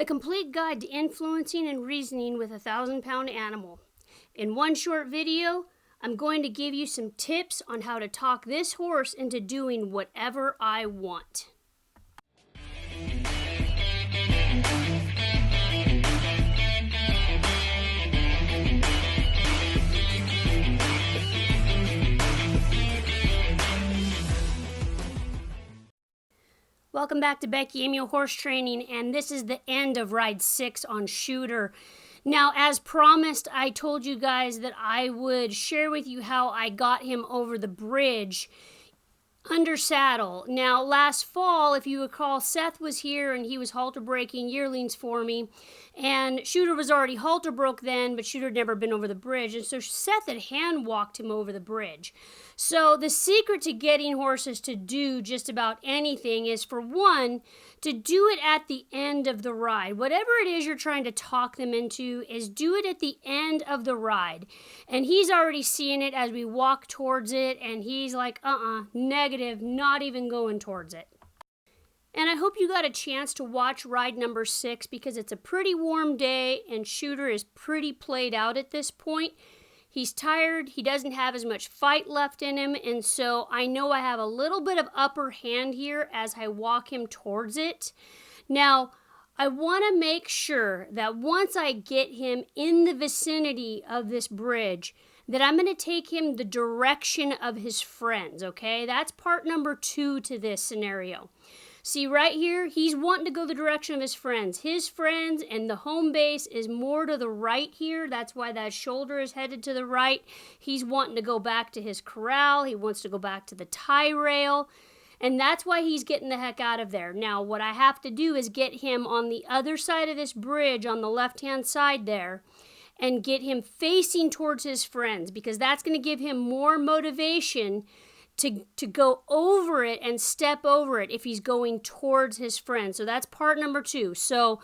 The complete guide to influencing and reasoning with a 1,000-pound animal. In one short video, I'm going to give you some tips on how to talk this horse into doing whatever I want. Welcome back to Becky, Amio Horse Training, and this is the end of Ride 6 on Shooter. Now, as promised, I told you guys that I would share with you how I got him over the bridge under saddle. Now, last fall, if you recall, Seth was here and he was halter breaking yearlings for me, and Shooter was already halter broke then, but Shooter had never been over the bridge, and so Seth had hand walked him over the bridge. So the secret to getting horses to do just about anything is, for one, to do it at the end of the ride. Whatever it is you're trying to talk them into, is do it at the end of the ride. And he's already seeing it as we walk towards it, and he's like, negative, not even going towards it. And I hope you got a chance to watch ride number 6, because it's a pretty warm day and Shooter is pretty played out at this point. He's tired, he doesn't have as much fight left in him, and so I know I have a little bit of upper hand here as I walk him towards it. Now, I want to make sure that once I get him in the vicinity of this bridge, that I'm going to take him the direction of his friends, okay? That's part number 2 to this scenario. See, right here, he's wanting to go the direction of his friends. His friends and the home base is more to the right here. That's why that shoulder is headed to the right. He's wanting to go back to his corral. He wants to go back to the tie rail. And that's why he's getting the heck out of there. Now, what I have to do is get him on the other side of this bridge, on the left-hand side there, and get him facing towards his friends, because that's going to give him more motivation to go over it and step over it if he's going towards his friend. So that's part number 2. So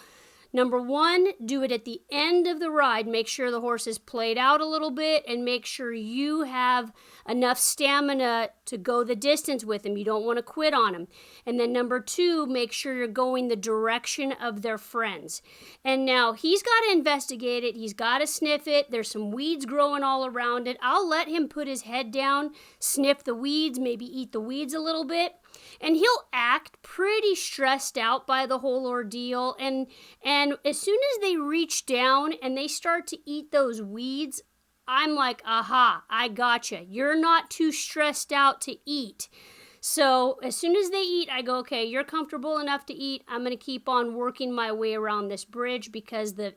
number 1, do it at the end of the ride. Make sure the horse is played out a little bit and make sure you have enough stamina to go the distance with him. You don't want to quit on him. And then number 2, make sure you're going the direction of their friends. And now he's got to investigate it. He's got to sniff it. There's some weeds growing all around it. I'll let him put his head down, sniff the weeds, maybe eat the weeds a little bit. And he'll act pretty stressed out by the whole ordeal. And as soon as they reach down and they start to eat those weeds, I'm like, aha, I gotcha. You're not too stressed out to eat. So as soon as they eat, I go, okay, you're comfortable enough to eat. I'm going to keep on working my way around this bridge, because the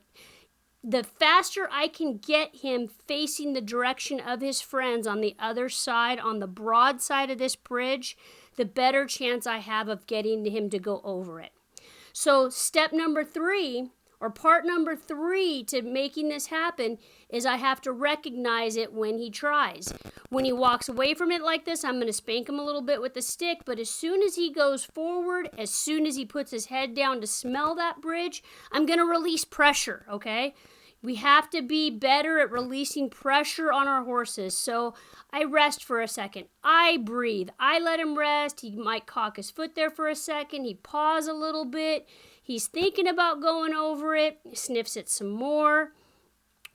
faster I can get him facing the direction of his friends on the other side, on the broad side of this bridge, the better chance I have of getting him to go over it. So step number 3, or part number 3 to making this happen, is I have to recognize it when he tries. When he walks away from it like this, I'm going to spank him a little bit with the stick, but as soon as he goes forward, as soon as he puts his head down to smell that bridge, I'm going to release pressure, okay? We have to be better at releasing pressure on our horses. So I rest for a second. I breathe. I let him rest. He might cock his foot there for a second. He paws a little bit. He's thinking about going over it. Sniffs it some more.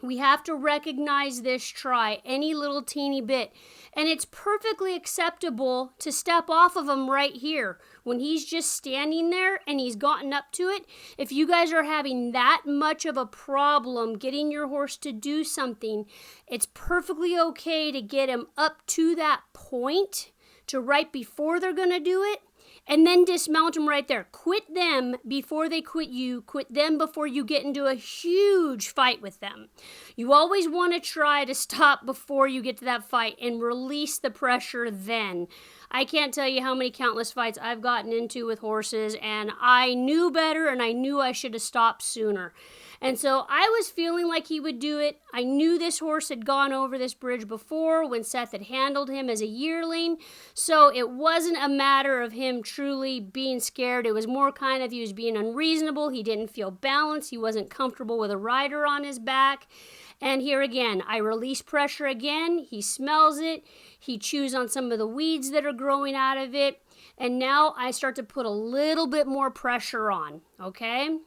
We have to recognize this try, any little teeny bit. And it's perfectly acceptable to step off of him right here when he's just standing there and he's gotten up to it. If you guys are having that much of a problem getting your horse to do something, it's perfectly okay to get him up to that point, to right before they're going to do it, and then dismount them right there. Quit them before they quit you. Quit them before you get into a huge fight with them. You always want to try to stop before you get to that fight and release the pressure then. I can't tell you how many countless fights I've gotten into with horses, and I knew better, and I knew I should have stopped sooner. And so I was feeling like he would do it. I knew this horse had gone over this bridge before when Seth had handled him as a yearling. So it wasn't a matter of him truly being scared. It was more kind of he was being unreasonable. He didn't feel balanced. He wasn't comfortable with a rider on his back. And here again, I release pressure again. He smells it. He chews on some of the weeds that are growing out of it. And now I start to put a little bit more pressure on, okay?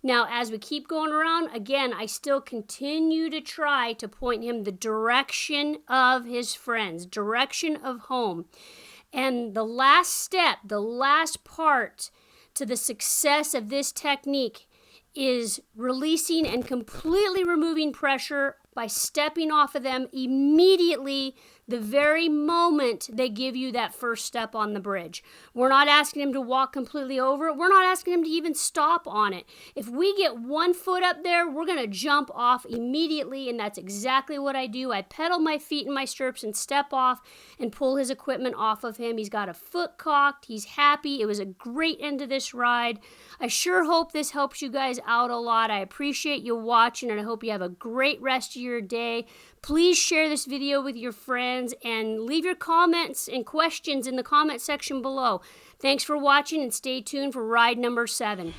Now, as we keep going around, again, I still continue to try to point him the direction of his friends, direction of home. And the last step, the last part to the success of this technique is releasing and completely removing pressure by stepping off of them immediately the very moment they give you that first step on the bridge. We're not asking him to walk completely over it. We're not asking him to even stop on it. If we get one foot up there, we're going to jump off immediately, and that's exactly what I do. I pedal my feet in my stirrups and step off and pull his equipment off of him. He's got a foot cocked. He's happy. It was a great end to this ride. I sure hope this helps you guys out a lot. I appreciate you watching, and I hope you have a great rest of your day. Please share this video with your friends and leave your comments and questions in the comment section below. Thanks for watching, and stay tuned for ride number 7.